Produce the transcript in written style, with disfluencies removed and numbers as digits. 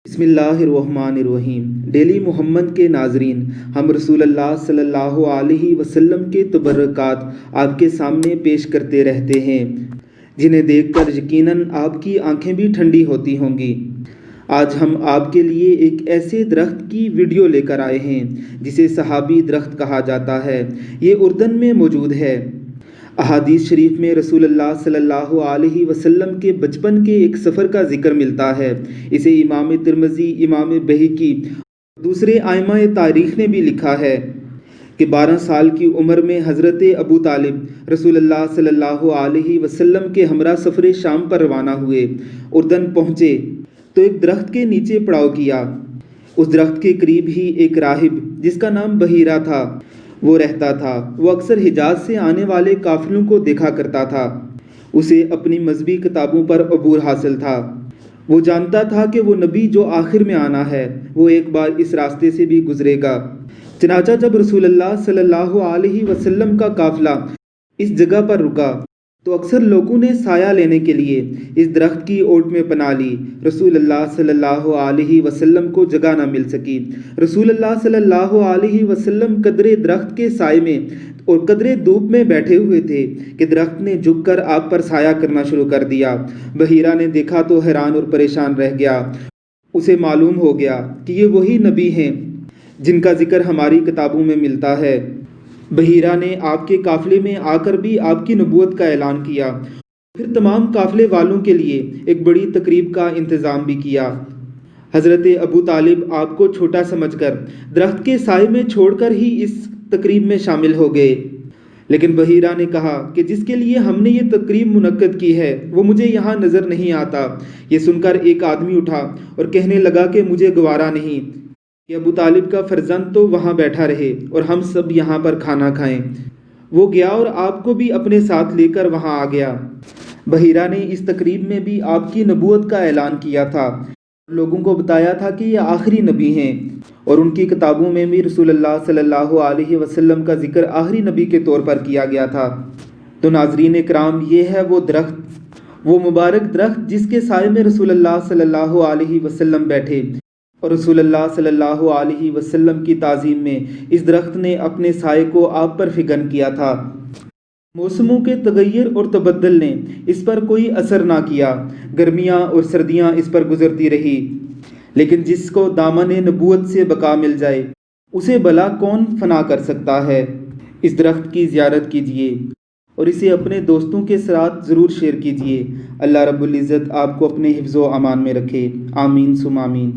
بسم اللہ الرحمن الرحیم۔ ڈیلی محمد کے ناظرین، ہم رسول اللہ صلی اللہ علیہ وسلم کے تبرکات آپ کے سامنے پیش کرتے رہتے ہیں، جنہیں دیکھ کر یقیناً آپ کی آنکھیں بھی ٹھنڈی ہوتی ہوں گی۔ آج ہم آپ کے لیے ایک ایسے درخت کی ویڈیو لے کر آئے ہیں جسے صحابی درخت کہا جاتا ہے۔ یہ اردن میں موجود ہے۔ احادیث شریف میں رسول اللہ صلی اللہ علیہ وسلم کے بچپن کے ایک سفر کا ذکر ملتا ہے۔ اسے امام ترمذی، امام بہقی اور دوسرے ائمہ تاریخ نے بھی لکھا ہے کہ 12 سال کی عمر میں حضرت ابو طالب رسول اللہ صلی اللہ علیہ وسلم کے ہمراہ سفر شام پر روانہ ہوئے۔ اردن پہنچے تو ایک درخت کے نیچے پڑاؤ کیا۔ اس درخت کے قریب ہی ایک راہب جس کا نام بحیرہ تھا وہ رہتا تھا۔ وہ اکثر حجاز سے آنے والے قافلوں کو دیکھا کرتا تھا۔ اسے اپنی مذہبی کتابوں پر عبور حاصل تھا۔ وہ جانتا تھا کہ وہ نبی جو آخر میں آنا ہے وہ ایک بار اس راستے سے بھی گزرے گا۔ چنانچہ جب رسول اللہ صلی اللہ علیہ وسلم کا قافلہ اس جگہ پر رکا تو اکثر لوگوں نے سایہ لینے کے لیے اس درخت کی اوٹ میں پناہ لی۔ رسول اللہ صلی اللہ علیہ وسلم کو جگہ نہ مل سکی۔ رسول اللہ صلی اللہ علیہ وسلم قدرے درخت کے سائے میں اور قدرے دھوپ میں بیٹھے ہوئے تھے کہ درخت نے جھک کر آپ پر سایہ کرنا شروع کر دیا۔ بحیرہ نے دیکھا تو حیران اور پریشان رہ گیا۔ اسے معلوم ہو گیا کہ یہ وہی نبی ہیں جن کا ذکر ہماری کتابوں میں ملتا ہے۔ بحیرہ نے آپ کے قافلے میں آ کر بھی آپ کی نبوت کا اعلان کیا، پھر تمام قافلے والوں کے لیے ایک بڑی تقریب کا انتظام بھی کیا۔ حضرت ابو طالب آپ کو چھوٹا سمجھ کر درخت کے سائے میں چھوڑ کر ہی اس تقریب میں شامل ہو گئے، لیکن بحیرہ نے کہا کہ جس کے لیے ہم نے یہ تقریب منعقد کی ہے وہ مجھے یہاں نظر نہیں آتا۔ یہ سن کر ایک آدمی اٹھا اور کہنے لگا کہ مجھے گوارا نہیں کہ ابو طالب کا فرزند تو وہاں بیٹھا رہے اور ہم سب یہاں پر کھانا کھائیں۔ وہ گیا اور آپ کو بھی اپنے ساتھ لے کر وہاں آ گیا۔ بحیرہ نے اس تقریب میں بھی آپ کی نبوت کا اعلان کیا تھا، لوگوں کو بتایا تھا کہ یہ آخری نبی ہیں، اور ان کی کتابوں میں بھی رسول اللہ صلی اللہ علیہ وسلم کا ذکر آخری نبی کے طور پر کیا گیا تھا۔ تو ناظرین اکرام، یہ ہے وہ درخت، وہ مبارک درخت جس کے سائے میں رسول اللہ صلی اللہ علیہ وسلم بیٹھے، اور رسول اللہ صلی اللہ علیہ وسلم کی تعظیم میں اس درخت نے اپنے سائے کو آپ پر فگن کیا تھا۔ موسموں کے تغیر اور تبدل نے اس پر کوئی اثر نہ کیا، گرمیاں اور سردیاں اس پر گزرتی رہی، لیکن جس کو دامن نبوت سے بقا مل جائے اسے بھلا کون فنا کر سکتا ہے۔ اس درخت کی زیارت کیجیے اور اسے اپنے دوستوں کے ساتھ ضرور شیئر کیجیے۔ اللہ رب العزت آپ کو اپنے حفظ و امان میں رکھے۔ آمین ثم آمین۔